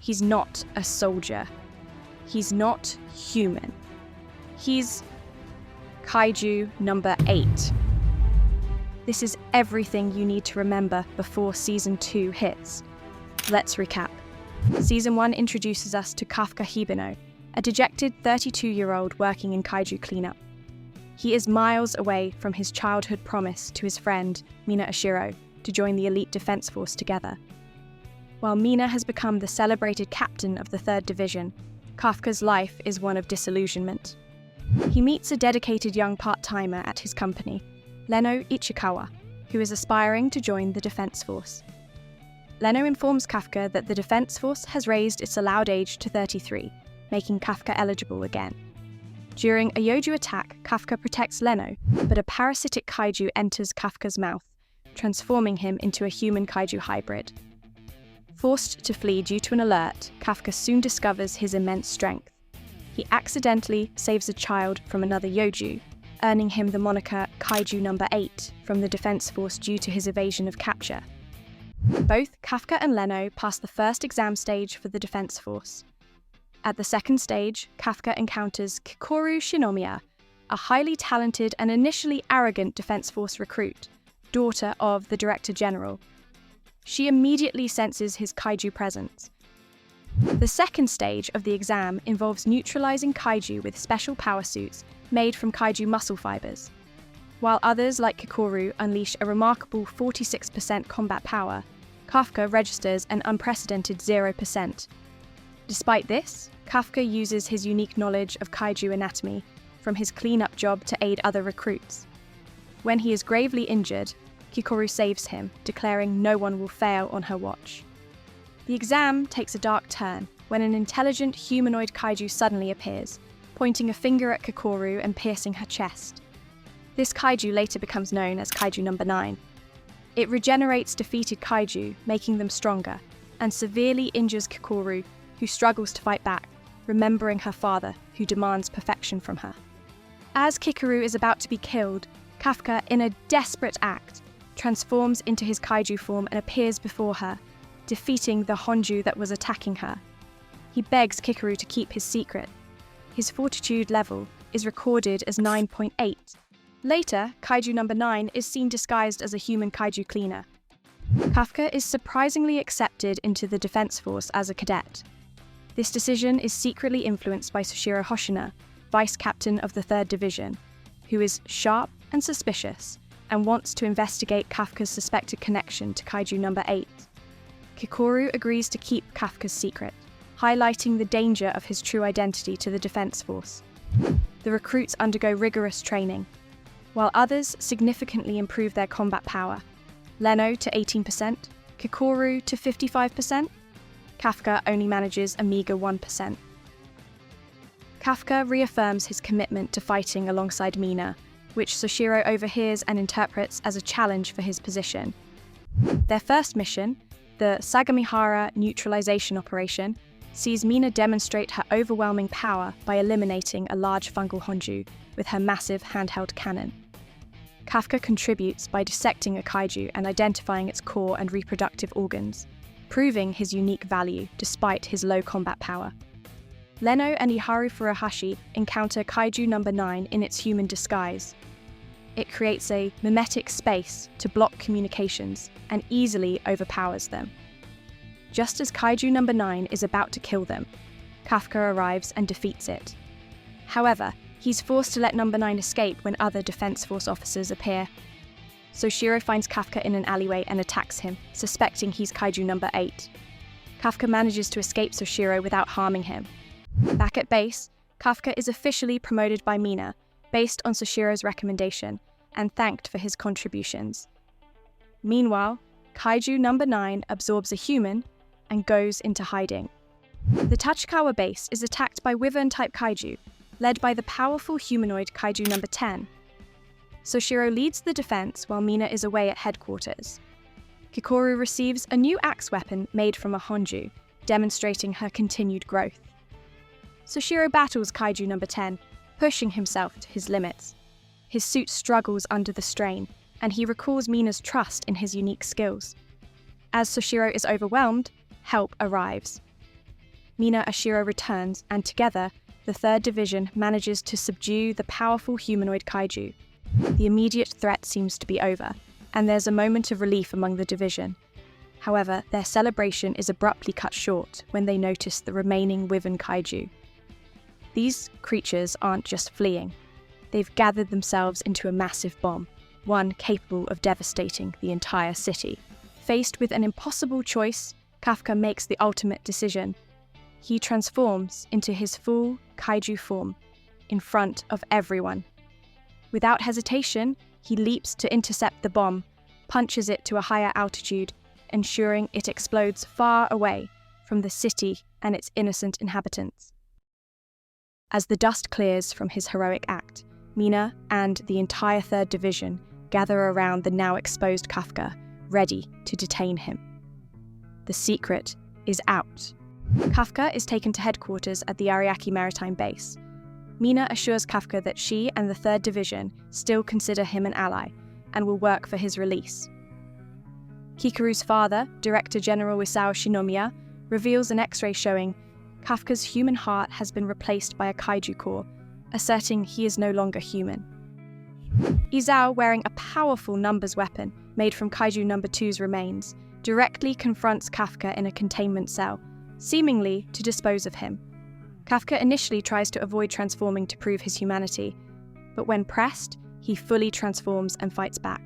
He's not a soldier. He's not human. He's Kaiju number 8. This is everything you need to remember before Season 2 hits. Let's recap. Season 1 introduces us to Kafka Hibino, a dejected 32-year-old working in kaiju cleanup. He is miles away from his childhood promise to his friend, Mina Ashiro, to join the elite defense force together. While Mina has become the celebrated captain of the 3rd Division, Kafka's life is one of disillusionment. He meets a dedicated young part-timer at his company, Leno Ichikawa, who is aspiring to join the defense force. Leno informs Kafka that the defense force has raised its allowed age to 33, making Kafka eligible again. During a Yoju attack, Kafka protects Leno, but a parasitic kaiju enters Kafka's mouth, transforming him into a human kaiju hybrid. Forced to flee due to an alert, Kafka soon discovers his immense strength. He accidentally saves a child from another Yoju, earning him the moniker Kaiju No. 8 from the defense force due to his evasion of capture. Both Kafka and Leno pass the first exam stage for the defense force. At the second stage, Kafka encounters Kikoru Shinomiya, a highly talented and initially arrogant defense force recruit, daughter of the Director General. She immediately senses his kaiju presence. The second stage of the exam involves neutralizing kaiju with special power suits made from kaiju muscle fibers. While others like Kikoru unleash a remarkable 46% combat power, Kafka registers an unprecedented 0%. Despite this, Kafka uses his unique knowledge of kaiju anatomy from his cleanup job to aid other recruits. When he is gravely injured, Kikoru saves him, declaring no one will fail on her watch. The exam takes a dark turn when an intelligent humanoid kaiju suddenly appears, pointing a finger at Kikoru and piercing her chest. This kaiju later becomes known as Kaiju No. 9. It regenerates defeated kaiju, making them stronger, and severely injures Kikoru, who struggles to fight back, remembering her father, who demands perfection from her. As Kikoru is about to be killed, Kafka, in a desperate act, transforms into his kaiju form and appears before her, defeating the Honju that was attacking her. He begs Kikoru to keep his secret. His fortitude level is recorded as 9.8. Later, Kaiju No. 9 is seen disguised as a human kaiju cleaner. Kafka is surprisingly accepted into the defense force as a cadet. This decision is secretly influenced by Soshiro Hoshina, vice captain of the 3rd Division, who is sharp and suspicious and wants to investigate Kafka's suspected connection to Kaiju No. 8. Kikoru agrees to keep Kafka's secret, highlighting the danger of his true identity to the defense force. The recruits undergo rigorous training, while others significantly improve their combat power. Leno to 18%, Kikoru to 55%, Kafka only manages a meager 1%. Kafka reaffirms his commitment to fighting alongside Mina, which Soshiro overhears and interprets as a challenge for his position. Their first mission, the Sagamihara neutralization operation, sees Mina demonstrate her overwhelming power by eliminating a large fungal Honju with her massive handheld cannon. Kafka contributes by dissecting a kaiju and identifying its core and reproductive organs, proving his unique value despite his low combat power. Leno and Iharu Furuhashi encounter Kaiju No. 9 in its human disguise. It creates a mimetic space to block communications and easily overpowers them. Just as Kaiju No. 9 is about to kill them, Kafka arrives and defeats it. However, he's forced to let No. 9 escape when other defense force officers appear. Soshiro finds Kafka in an alleyway and attacks him, suspecting he's Kaiju No. 8. Kafka manages to escape Soshiro without harming him. Back at base, Kafka is officially promoted by Mina, based on Soshiro's recommendation, and thanked for his contributions. Meanwhile, Kaiju No. 9 absorbs a human and goes into hiding. The Tachikawa base is attacked by wyvern-type kaiju, led by the powerful humanoid Kaiju No. 10. Soshiro leads the defense while Mina is away at headquarters. Kikoru receives a new axe weapon made from a Honju, demonstrating her continued growth. Soshiro battles Kaiju No. 10, pushing himself to his limits. His suit struggles under the strain, and he recalls Mina's trust in his unique skills. As Soshiro is overwhelmed, help arrives. Mina Ashiro returns, and together, the 3rd Division manages to subdue the powerful humanoid kaiju. The immediate threat seems to be over, and there's a moment of relief among the division. However, their celebration is abruptly cut short when they notice the remaining Wyvern kaiju. These creatures aren't just fleeing. They've gathered themselves into a massive bomb, one capable of devastating the entire city. Faced with an impossible choice, Kafka makes the ultimate decision. He transforms into his full kaiju form in front of everyone. Without hesitation, he leaps to intercept the bomb, punches it to a higher altitude, ensuring it explodes far away from the city and its innocent inhabitants. As the dust clears from his heroic act, Mina and the entire 3rd Division gather around the now exposed Kafka, ready to detain him. The secret is out. Kafka is taken to headquarters at the Ariake Maritime Base. Mina assures Kafka that she and the 3rd Division still consider him an ally and will work for his release. Kikaru's father, Director General Isao Shinomiya, reveals an X-ray showing Kafka's human heart has been replaced by a kaiju core, asserting he is no longer human. Isao, wearing a powerful numbers weapon made from Kaiju No.8's remains, directly confronts Kafka in a containment cell, seemingly to dispose of him. Kafka initially tries to avoid transforming to prove his humanity, but when pressed, he fully transforms and fights back.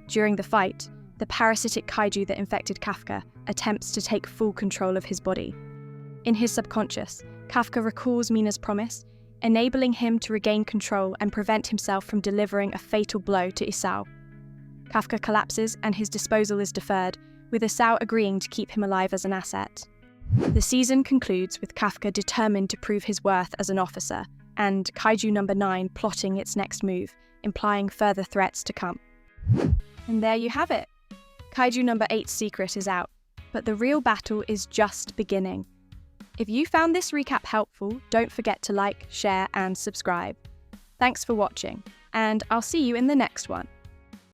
During the fight, the parasitic kaiju that infected Kafka attempts to take full control of his body. In his subconscious, Kafka recalls Mina's promise, enabling him to regain control and prevent himself from delivering a fatal blow to Isao. Kafka collapses and his disposal is deferred, with Isao agreeing to keep him alive as an asset. The season concludes with Kafka determined to prove his worth as an officer, and Kaiju No.9 plotting its next move, implying further threats to come. And there you have it. Kaiju No.8's secret is out, but the real battle is just beginning. If you found this recap helpful, don't forget to like, share, and subscribe. Thanks for watching, and I'll see you in the next one.